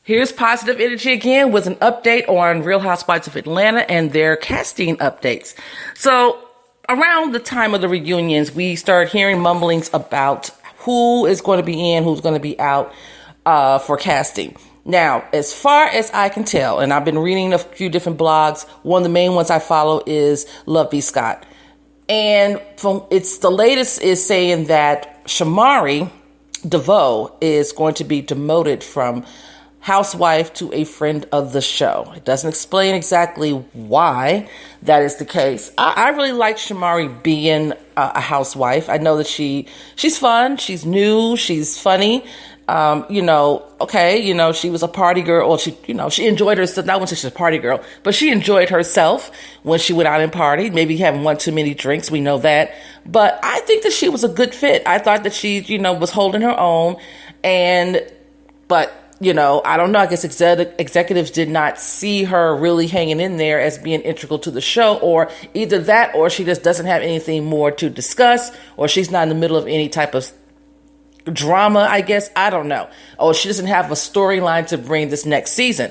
Here's positive energy again with an update on Real Housewives of Atlanta and their casting updates. So around the time of the reunions, we started hearing mumblings about who is going to be in, who's going to be out for casting. Now, as far as I can tell, and I've been reading a few different blogs, one of the main ones I follow is Love B. Scott. And the latest is saying that Shamari DeVoe is going to be demoted from housewife to a friend of the show. It doesn't explain exactly why that is the case. I really like Shamari being a housewife. I know that she's fun, she's new, she's funny. She was a party girl, or she enjoyed herself. Not when she's a party girl, but she enjoyed herself when she went out and partied, maybe having one too many drinks. We know that. But I think that she was a good fit. I thought that she, was holding her own. But I don't know. I guess executives did not see her really hanging in there as being integral to the show, or either that, or she just doesn't have anything more to discuss, or she's not in the middle of any type of drama, I guess. I don't know. Oh, she doesn't have a storyline to bring this next season.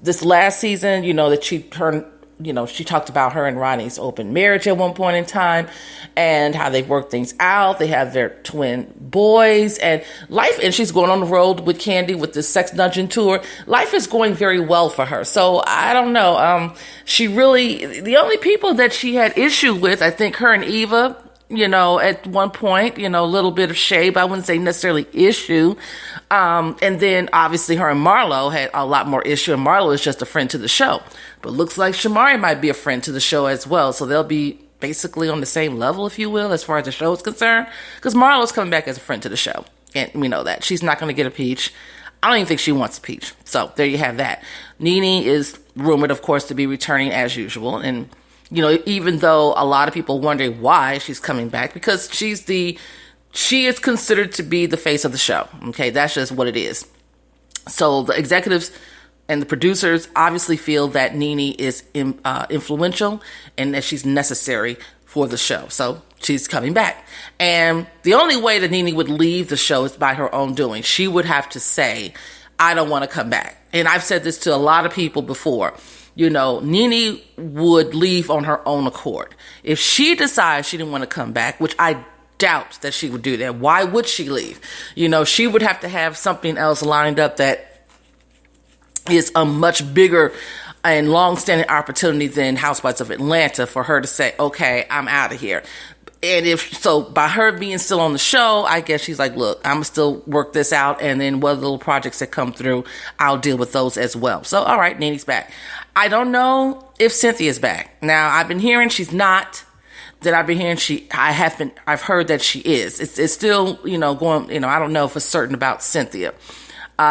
This last season, she talked about her and Ronnie's open marriage at one point in time and how they've worked things out. They have their twin boys and life. And she's going on the road with Candy with the Sex Dungeon tour. Life is going very well for her. So I don't know. The only people that she had issue with, I think her and Eva, at one point, a little bit of shade, but I wouldn't say necessarily issue. And then obviously her and Marlo had a lot more issue, and Marlo is just a friend to the show. But looks like Shamari might be a friend to the show as well. So they'll be basically on the same level, if you will, as far as the show is concerned. Because Marlo's coming back as a friend to the show. And we know that. She's not going to get a peach. I don't even think she wants a peach. So there you have that. Nene is rumored, of course, to be returning as usual. And even though a lot of people wonder why she's coming back, because she is considered to be the face of the show. Okay, that's just what it is. So the executives and the producers obviously feel that Nene is influential and that she's necessary for the show. So she's coming back. And the only way that Nene would leave the show is by her own doing. She would have to say, I don't want to come back. And I've said this to a lot of people before. Nene would leave on her own accord. If she decides she didn't want to come back, which I doubt that she would do that, why would she leave? She would have to have something else lined up that is a much bigger and long-standing opportunity than Housewives of Atlanta for her to say, okay, I'm out of here. And by her being still on the show, I guess she's like, look, I'm going to still work this out. And then what little projects that come through, I'll deal with those as well. So, all right, Nene's back. I don't know if Cynthia's back. Now, I've been hearing she's not. Then I've been hearing I've heard that she is. It's still, going, I don't know for certain about Cynthia.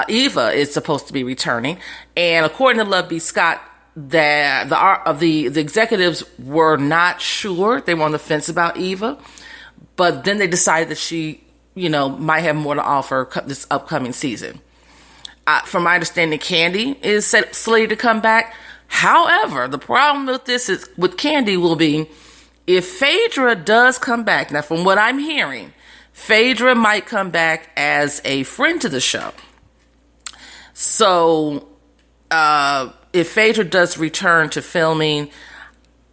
Eva is supposed to be returning. And according to Love B. Scott, the executives were not sure. They were on the fence about Eva, but then they decided that she, might have more to offer this upcoming season. From my understanding, Candy is slated to come back. However, the problem with Candy will be if Phaedra does come back. Now, from what I'm hearing, Phaedra might come back as a friend to the show. So, if Phaedra does return to filming,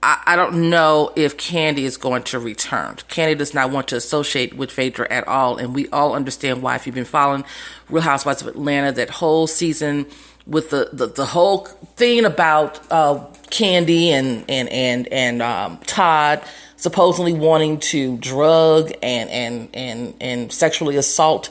I don't know if Candy is going to return. Candy does not want to associate with Phaedra at all, and we all understand why. If you've been following Real Housewives of Atlanta, that whole season with the whole thing about Candy and Todd supposedly wanting to drug and sexually assault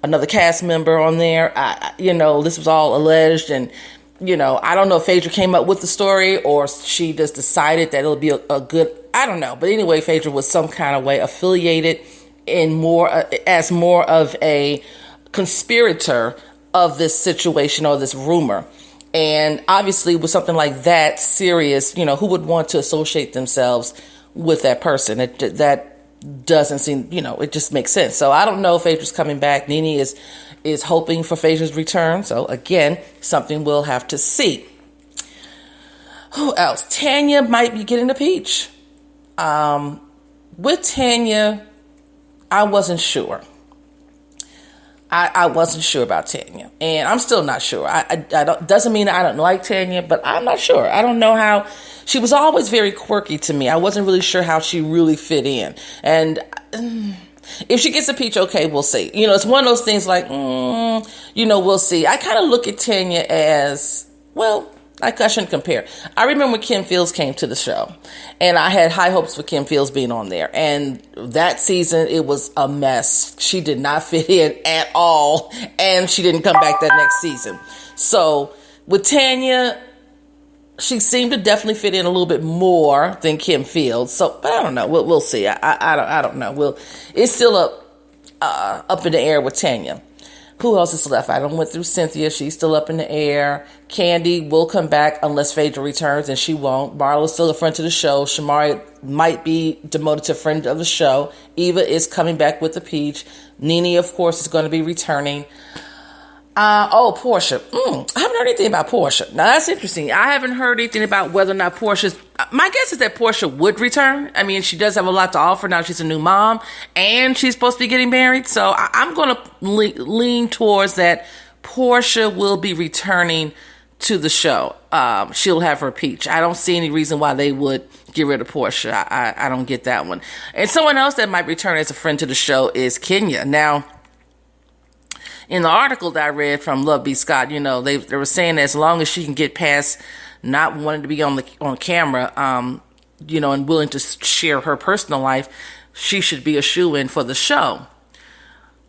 another cast member on there. This was all alleged, and I don't know if Phaedra came up with the story or she just decided that it'll be a good, I don't know. But anyway, Phaedra was some kind of way affiliated as more of a conspirator of this situation or this rumor. And obviously with something like that serious, who would want to associate themselves with that person? That doesn't seem, it just makes sense. So I don't know if Phaedra's coming back. Nene is hoping for Phaedra's return. So again, something we'll have to see. Who else? Tanya might be getting a peach. With Tanya, I wasn't sure. I wasn't sure about Tanya, and I'm still not sure. I don't, doesn't mean I don't like Tanya, but I'm not sure. I don't know how. She was always very quirky to me. I wasn't really sure how she really fit in. And if she gets a peach, okay, we'll see. You know, it's one of those things like, we'll see. I kind of look at Tanya as, well, I shouldn't compare. I remember when Kim Fields came to the show, and I had high hopes for Kim Fields being on there. And that season, it was a mess. She did not fit in at all, and she didn't come back that next season. So with Tanya, she seemed to definitely fit in a little bit more than Kim Fields. So, but I don't know. We'll see. I don't know. It's still up in the air with Tanya. Who else is left? I done went through Cynthia. She's still up in the air. Candy will come back unless Phaedra returns, and she won't. Marlo's still a friend to the show. Shamari might be demoted to friend of the show. Eva is coming back with the peach. Nene, of course, is going to be returning. Portia. I haven't heard anything about Portia. Now, that's interesting. I haven't heard anything about whether or not Portia's... My guess is that Portia would return. I mean, she does have a lot to offer now. She's a new mom, and she's supposed to be getting married. So I'm going to lean towards that Portia will be returning to the show. She'll have her peach. I don't see any reason why they would get rid of Portia. I don't get that one. And someone else that might return as a friend to the show is Kenya. Now, in the article that I read from Love B. Scott, they were saying that as long as she can get past not wanting to be on camera, and willing to share her personal life, she should be a shoo-in for the show.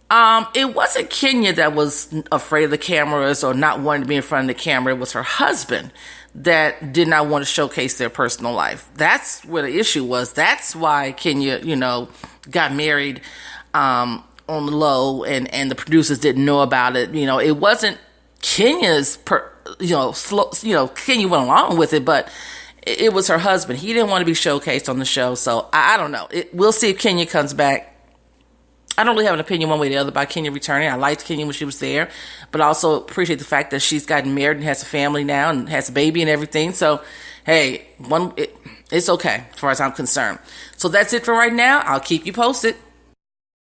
It wasn't Kenya that was afraid of the cameras or not wanting to be in front of the camera. It was her husband that did not want to showcase their personal life. That's where the issue was. That's why Kenya, got married, on the low, and the producers didn't know about it. It wasn't Kenya's, Kenya went along with it, but it was her husband. He didn't want to be showcased on the show. So I don't know. We'll see if Kenya comes back. I don't really have an opinion one way or the other about Kenya returning. I liked Kenya when she was there, but I also appreciate the fact that she's gotten married and has a family now and has a baby and everything. So, hey, it's okay as far as I'm concerned. So that's it for right now. I'll keep you posted.